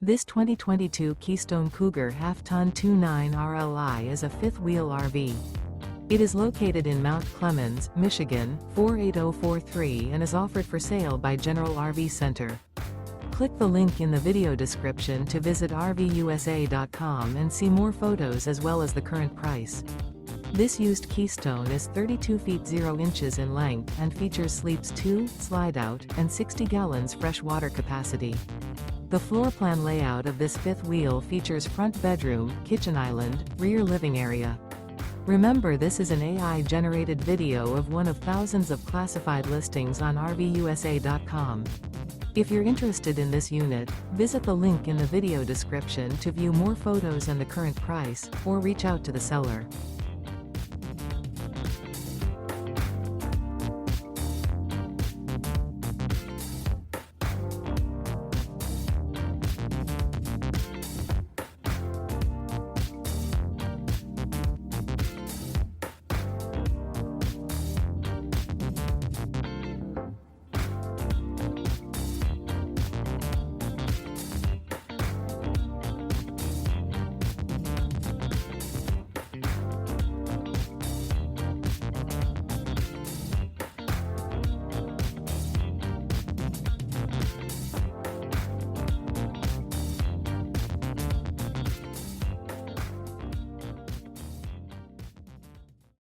This 2022 Keystone Cougar Half-Ton 29 RLI is a fifth-wheel RV. It is located in Mount Clemens, Michigan, 48043 and is offered for sale by General RV Center. Click the link in the video description to visit RVUSA.com and see more photos as well as the current price. This used Keystone is 32 feet 0 inches in length and features sleeps 2, slide-out, and 60 gallons fresh water capacity. The floor plan layout of this fifth wheel features front bedroom, kitchen island, rear living area. Remember, this is an AI-generated video of one of thousands of classified listings on RVUSA.com. If you're interested in this unit, visit the link in the video description to view more photos and the current price, or reach out to the seller.